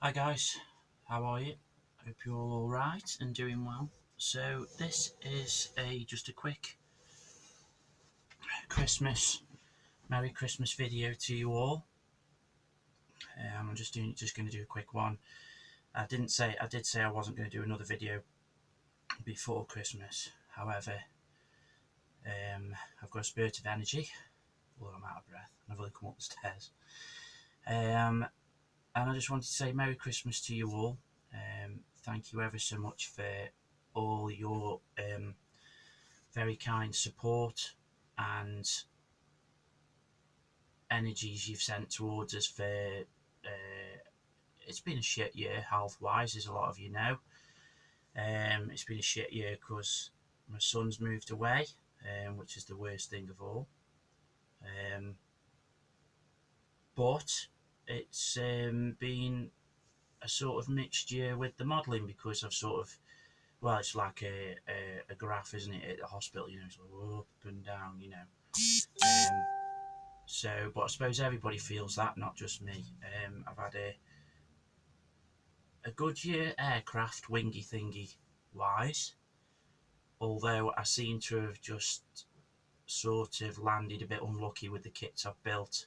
Hi guys, how are you? Hope you're all alright and doing well. So this is just a quick Christmas, Merry Christmas video to you all. I'm just going to do a quick one. I did say I wasn't going to do another video before Christmas. However, I've got a spirit of energy, although I'm out of breath and I've only come up the stairs. And I just wanted to say Merry Christmas to you all. Thank you ever so much for all your very kind support and energies you've sent towards us for it's been a shit year health wise, as a lot of you know. It's been a shit year because my son's moved away, which is the worst thing of all. But it's been a sort of mixed year with the modelling because I've sort of, well, it's like a graph, isn't it, at the hospital, it's like up and down, So, but I suppose everybody feels that, not just me. I've had a good year aircraft wingy thingy wise, although I seem to have just sort of landed a bit unlucky with the kits I've built,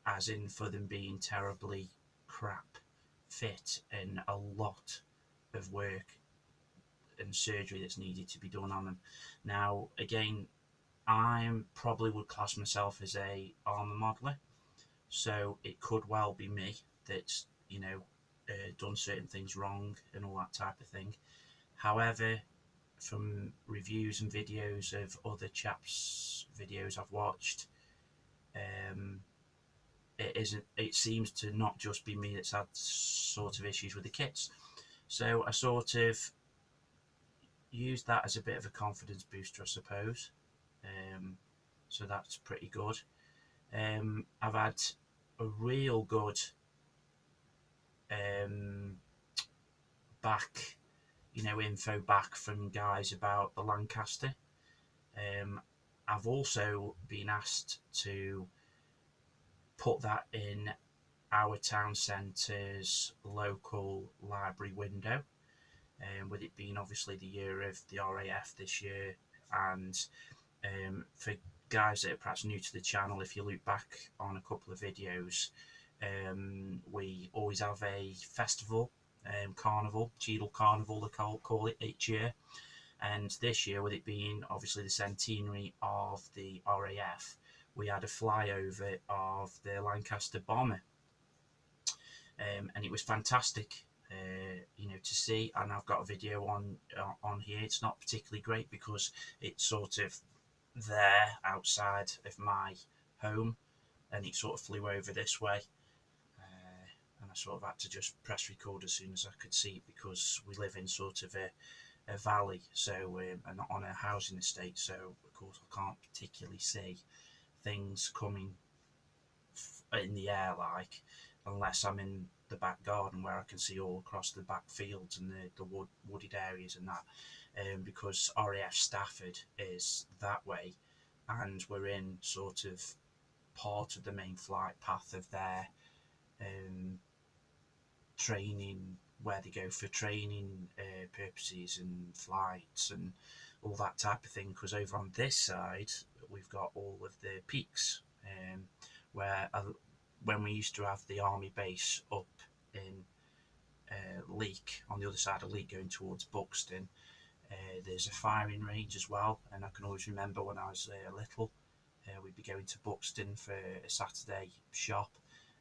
as in for them being terribly crap fit and a lot of work and surgery that's needed to be done on them. Now, again, I probably would class myself as a armour modeller, so it could well be me that's done certain things wrong and all that type of thing. However, from reviews and videos of other chaps' videos I've watched, it isn't. It seems to not just be me that's had sort of issues with the kits. So I sort of used that as a bit of a confidence booster, I suppose. So that's pretty good. I've had a real good um, back, info back from guys about the Lancaster. I've also been asked to put that in our town centre's local library window, with it being obviously the year of the RAF this year. And for guys that are perhaps new to the channel, if you look back on a couple of videos, we always have a festival, carnival, Cheadle Carnival they call it, each year. And this year, with it being obviously the centenary of the RAF, we had a flyover of the Lancaster bomber, and it was fantastic, to see. And I've got a video on here. It's not particularly great because it's sort of there outside of my home, and it sort of flew over this way, and I sort of had to just press record as soon as I could see it because we live in sort of a valley, so and not on a housing estate, so of course I can't particularly see things coming in the air, like, unless I'm in the back garden where I can see all across the back fields and the wooded areas and that, because RAF Stafford is that way, and we're in sort of part of the main flight path of their training, where they go for training purposes and flights and all that type of thing. Because over on this side we've got all of the peaks, where when we used to have the army base up in Leek, on the other side of Leek going towards Buxton, there's a firing range as well. And I can always remember when I was little, we'd be going to Buxton for a Saturday shop,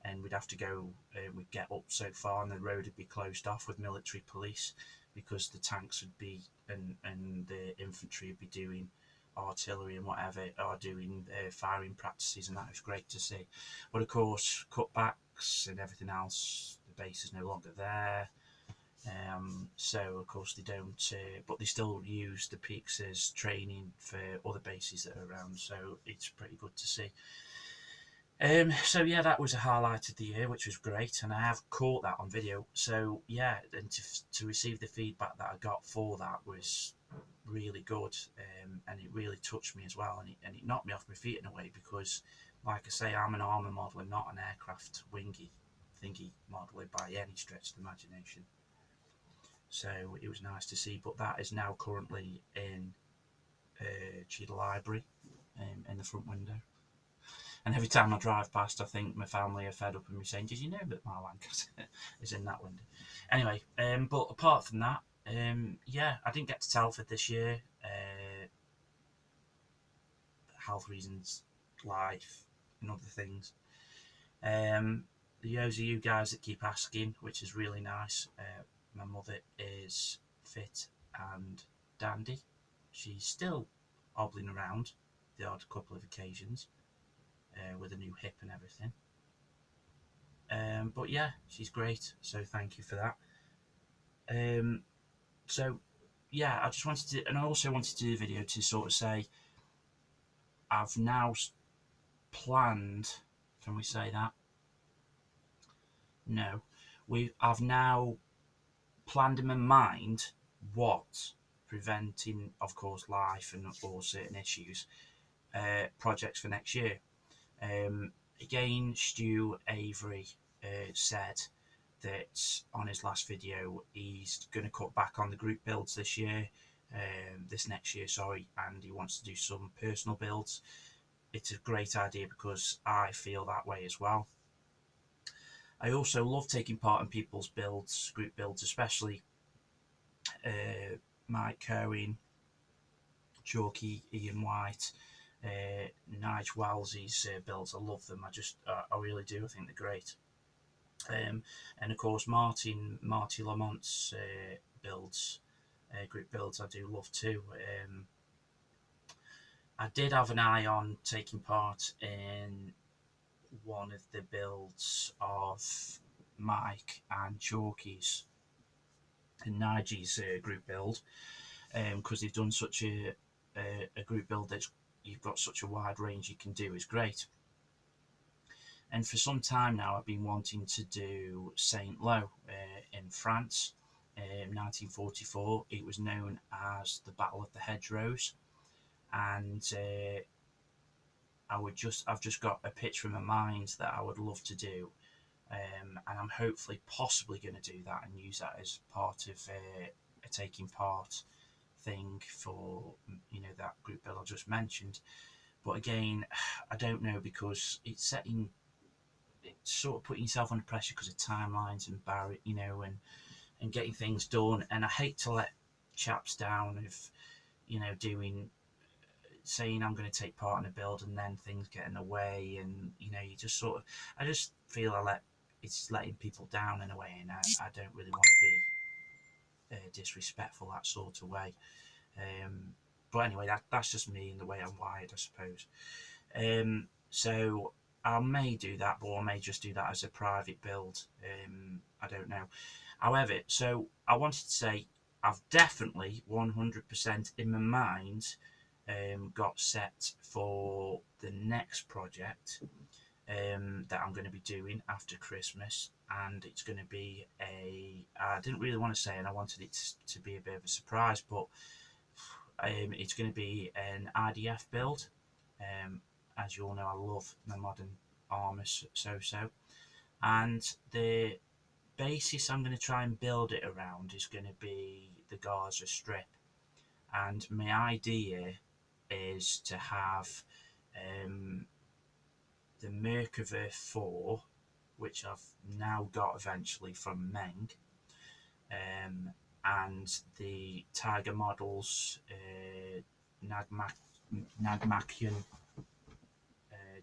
and we'd have to go, we'd get up so far and the road would be closed off with military police because the tanks would be, and the infantry would be doing artillery and whatever, or doing firing practices, and that was great to see. But of course, cutbacks and everything else, the base is no longer there. So of course they don't, but they still use the peaks as training for other bases that are around, so it's pretty good to see. So yeah, that was a highlight of the year, which was great, and I have caught that on video. So yeah, and to receive the feedback that I got for that was really good, and it really touched me as well, and it knocked me off my feet in a way because, like I say, I'm an armour modeller, not an aircraft wingy think he modelled it by any stretch of the imagination. So it was nice to see. But that is now currently in Cheadle Library, in the front window. And every time I drive past, I think my family are fed up with me saying, "Did you know that my Lancaster is in that window?" Anyway, but apart from that, yeah, I didn't get to Telford this year. Health reasons, life, and other things. Those are you guys that keep asking, which is really nice. My mother is fit and dandy. She's still hobbling around the odd couple of occasions with a new hip and everything. But yeah, she's great, so thank you for that. So yeah, I just wanted to, and I also wanted to do a video to sort of say I've now planned. Can we say that? No, I've now planned in my mind what preventing, of course, life and all certain issues, projects for next year. Again, Stu Avery said that on his last video he's going to cut back on the group builds this year, this next year, sorry, and he wants to do some personal builds. It's a great idea because I feel that way as well. I also love taking part in people's builds, group builds, especially Mike Cohen, Chalky, Ian White, Nigel Wellesley's builds. I love them. I really do. I think they're great. And of course, Marty Lamont's builds, group builds, I do love too. I did have an eye on taking part in one of the builds of Mike and Chalky's and Nigel's group build, because they've done such a group build that you've got such a wide range you can do is great. And for some time now I've been wanting to do Saint Lo in France. 1944, it was known as the Battle of the Hedgerows, and I've just got a picture in my mind that I would love to do, and I'm hopefully possibly going to do that and use that as part of a taking part thing for, you know, that group build I just mentioned. But again, I don't know, because it's sort of putting yourself under pressure because of timelines and you know, and getting things done. And I hate to let chaps down if, you know, saying I'm going to take part in a build and then things get in the way, and you know, you just sort of, I just feel it's letting people down in a way, and I don't really want to be disrespectful that sort of way. But anyway, that's just me and the way I'm wired, I suppose. So I may do that, but I may just do that as a private build. I don't know. However, so I wanted to say I've definitely 100% in my mind got set for the next project that I'm going to be doing after Christmas, and it's going to be I didn't really want to say, and I wanted it to be a bit of a surprise, but it's going to be an IDF build. As you all know, I love my modern armour so, and the basis I'm going to try and build it around is going to be the Gaza Strip, and my idea is to have the Merkava 4, which I've now got eventually from Meng, and the Tiger Models Nagmakian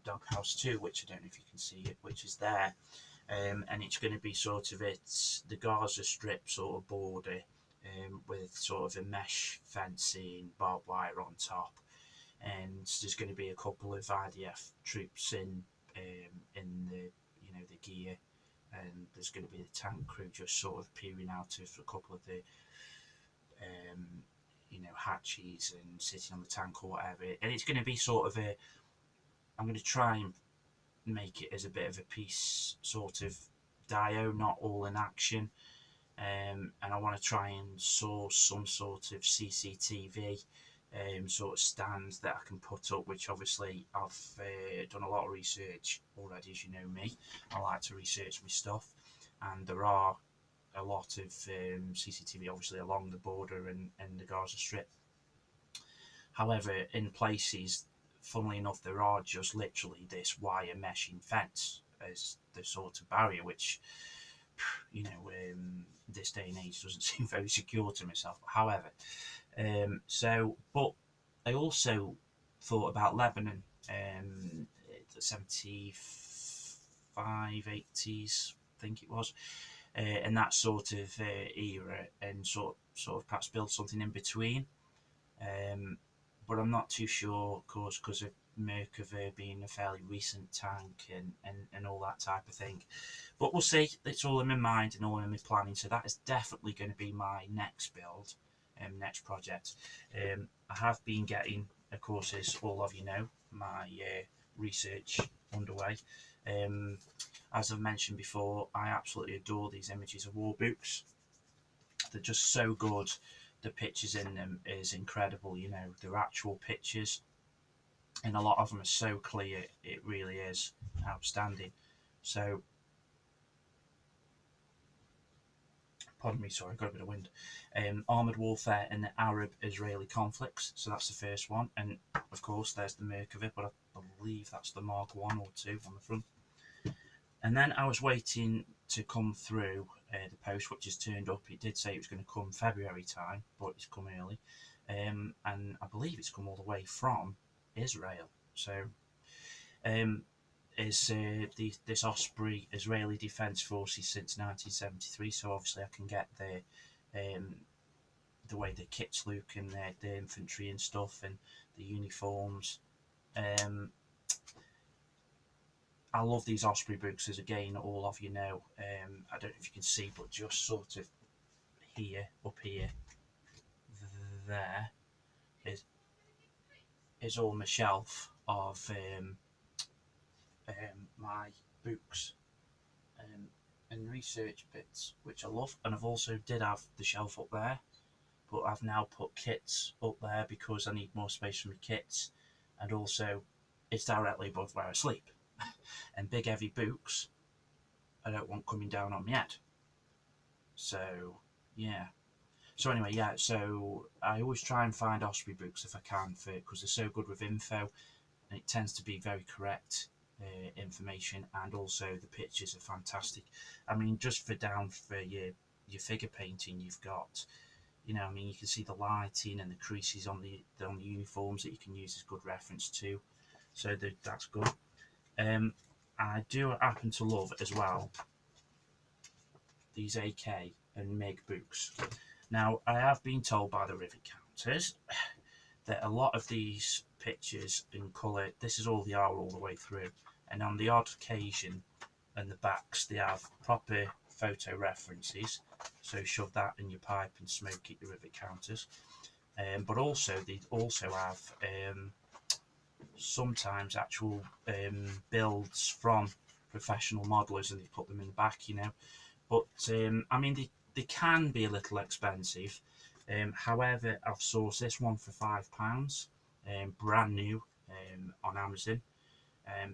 Doghouse 2, which I don't know if you can see it, which is there. And it's going to be sort of the Gaza Strip sort of border, with sort of a mesh fencing, barbed wire on top, and there's going to be a couple of IDF troops in the, you know, the gear, and there's going to be the tank crew just sort of peering out of a couple of the you know, hatches and sitting on the tank or whatever. And it's going to be sort of I'm going to try and make it as a bit of a piece sort of dio, not all in action. And I want to try and source some sort of CCTV sort of stands that I can put up, which obviously I've done a lot of research already, as you know me. I like to research my stuff, and there are a lot of CCTV obviously along the border and the Gaza Strip. However, in places, funnily enough, there are just literally this wire meshing fence as the sort of barrier, which, this day and age doesn't seem very secure to myself. However, but I also thought about Lebanon, the 75, 80s, I think it was, and that sort of era, and sort of perhaps build something in between. Um, but I'm not too sure, of course, because of Merkava being a fairly recent tank and all that type of thing. But we'll see. It's all in my mind and all in my planning. So that is definitely going to be my next build, next project. I have been getting, of course, as all of you know, my research underway. As I've mentioned before, I absolutely adore these images of war books. They're just so good. The pictures in them is incredible. They're actual pictures, and a lot of them are so clear. It really is outstanding. So, pardon me, sorry, I got a bit of wind. Armoured warfare in the Arab-Israeli conflicts. So that's the first one, and of course there's the Merkava, but I believe that's the Mark 1 or 2 on the front. And then I was waiting to come through the post, which has turned up. It did say it was going to come February time, but it's come early. And I believe it's come all the way from Israel. So is this Osprey Israeli Defence Forces since 1973. So obviously I can get the way the kits look and the infantry and stuff and the uniforms. I love these Osprey books, as again all of you know. I don't know if you can see, but just sort of here, up here, there is all my shelf of my books and research bits, which I love. And I've also did have the shelf up there, but I've now put kits up there because I need more space for my kits, and also it's directly above where I sleep. And big heavy books I don't want coming down on my head. So yeah. So anyway, yeah. So I always try and find Osprey books if I can, because they're so good with info, and it tends to be very correct information, and also the pictures are fantastic. I mean, just for your figure painting, you've got, you can see the lighting and the creases on the uniforms that you can use as good reference too. So that's good. I do happen to love as well these AK and MiG books. Now, I have been told by the rivet counters that a lot of these pictures in colour, this is all they are all the way through, and on the odd occasion and the backs they have proper photo references, so shove that in your pipe and smoke it, the rivet counters. But also they also have sometimes actual builds from professional modelers, and they put them in the back, But I mean, they can be a little expensive. However, I've sourced this one for £5, brand new, on Amazon.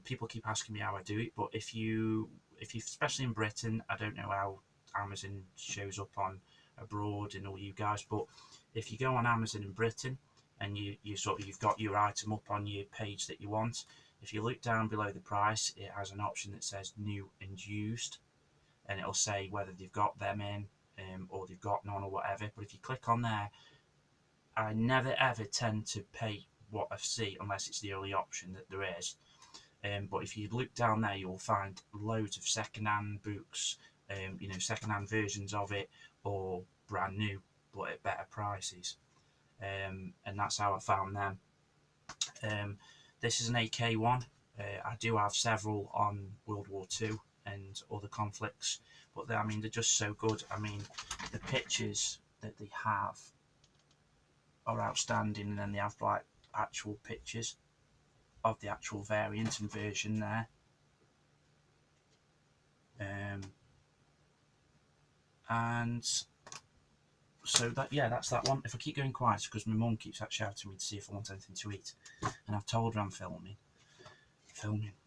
People keep asking me how I do it, but if you especially in Britain, I don't know how Amazon shows up on abroad and all you guys, but if you go on Amazon in Britain and you've got your item up on your page that you want, if you look down below the price, it has an option that says new and used, and it'll say whether they've got them in, or they've got none or whatever. But if you click on there, I never ever tend to pay what I see unless it's the only option that there is. But if you look down there, you'll find loads of second-hand books, second-hand versions of it, or brand new but at better prices. And that's how I found them. This is an AK one. I do have several on World War II and other conflicts, but they're just so good. I mean, the pictures that they have are outstanding, and then they have like actual pictures of the actual variant and version there. And so that, yeah, that's that one. If I keep going quiet, it's because my mum keeps shouting me to see if I want anything to eat, and I've told her I'm filming.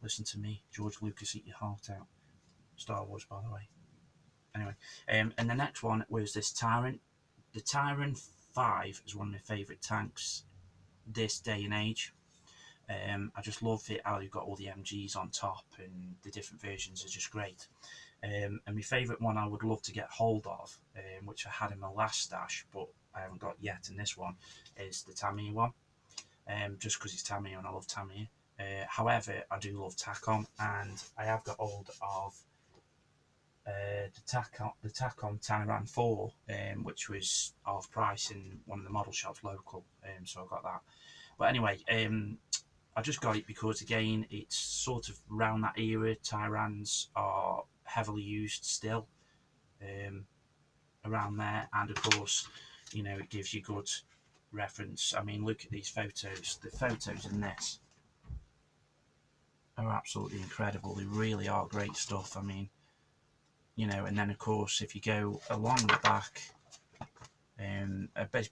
Listen to me, George Lucas, eat your heart out. Star Wars, by the way. Anyway, and the next one was this Tyrant. The Tyrant 5 is one of my favourite tanks this day and age. I just love it how you've got all the MGs on top, and the different versions are just great. And my favourite one I would love to get hold of, which I had in my last stash, but I haven't got yet in this one, is the Tamiya one. Just because it's Tamiya and I love Tamiya. However, I do love Tacom, and I have got hold of the Tacom Tanaran 4, which was half price in one of the model shops local, so I got that. But anyway, I just got it because, again, it's sort of around that era. Tyrans are heavily used still, around there, and of course, you know, it gives you good reference. I mean, look at these photos. The photos in this are absolutely incredible. They really are great stuff. I mean, you know, and then of course, if you go along the back,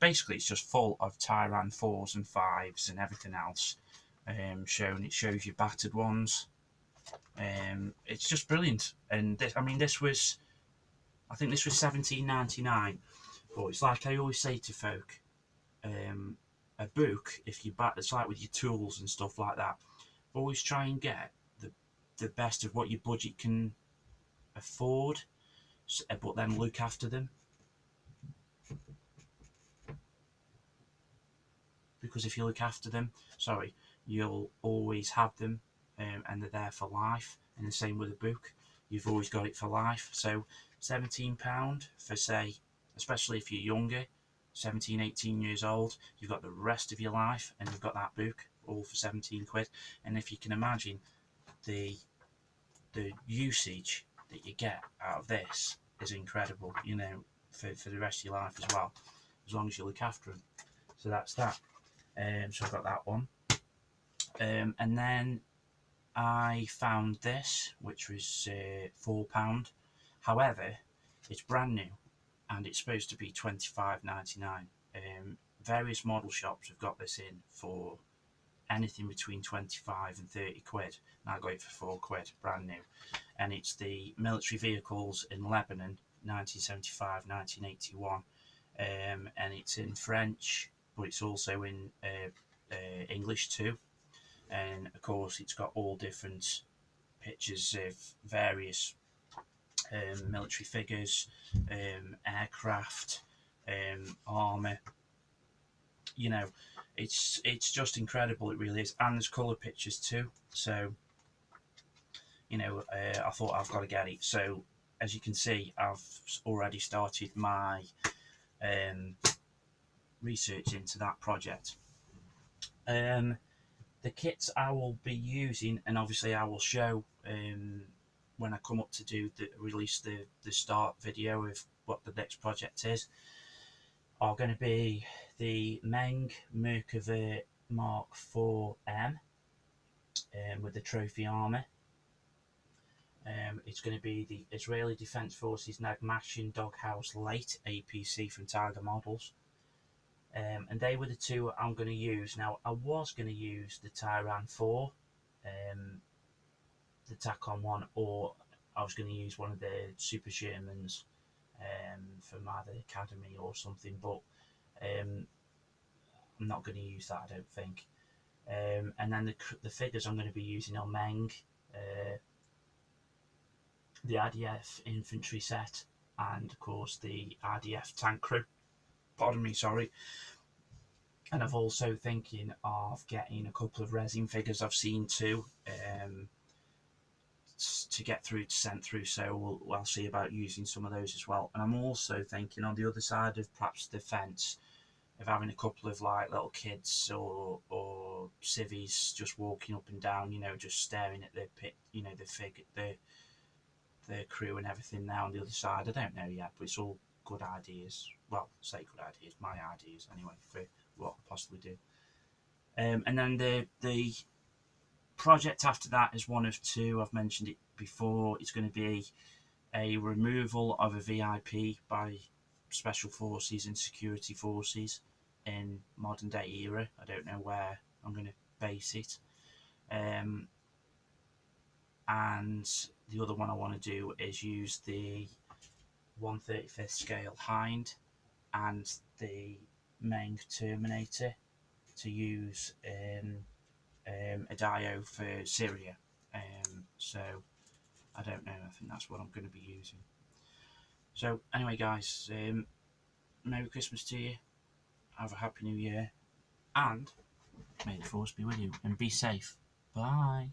basically it's just full of Tyran 4s and 5s and everything else shown. It shows you battered ones. It's just brilliant. And this, I mean, this was, I think this was $17.99. But it's like I always say to folk, a book, if you buy, it's like with your tools and stuff like that. Always try and get the best of what your budget can afford, but then look after them. Because if you look after them, you'll always have them, and they're there for life. And the same with a book, you've always got it for life. So £17 for, say, especially if you're younger, 17, 18 years old, you've got the rest of your life, and you've got that book all for 17 quid. And if you can imagine the usage that you get out of this is incredible, you know, for the rest of your life as well, as long as you look after them. So that's that. So I've got that one. And then I found this, which was £4. However, it's brand new, and it's supposed to be £25.99. Various model shops have got this in for anything between 25 and 30 quid, and I got it for 4 quid, brand new. And it's the military vehicles in Lebanon, 1975-1981, and it's in French, but it's also in English too. And of course, it's got all different pictures of various military figures, aircraft, armour. You know, it's just incredible. It really is, and there's colour pictures too. So, you know, I thought I've got to get it. So, as you can see, I've already started my research into that project. The kits I will be using, and obviously I will show when I come up to do release the start video of what the next project is, are going to be the Meng Merkava Mark 4M with the trophy armour. It's going to be the Israeli Defence Forces Nagmashin Doghouse Late APC from Tiger Models. And they were the two I'm going to use. Now, I was going to use the Tyran 4, the Tacom one, or I was going to use one of the Super Shermans from either Academy or something, but I'm not going to use that, I don't think. And then the figures I'm going to be using are Meng, the RDF infantry set, and of course the RDF tank crew. Pardon me, sorry. And I've also thinking of getting a couple of resin figures I've seen too, to get through to send through. So I'll see about using some of those as well. And I'm also thinking on the other side of perhaps the fence of having a couple of like little kids or civvies just walking up and down, you know, just staring at the pit, you know, the crew and everything now on the other side. I don't know yet, but it's all good ideas. Well, say good ideas, my ideas anyway, for what I could possibly do. And then the project after that is one of two. I've mentioned it before. It's going to be a removal of a VIP by special forces and security forces in modern day era. I don't know where I'm going to base it. And the other one I want to do is use the 1/35th scale Hind and the Meng Terminator to use a Dio for Syria. So I don't know. I think that's what I'm going to be using. So anyway, guys, Merry Christmas to you. Have a Happy New Year, and may the force be with you. And be safe. Bye.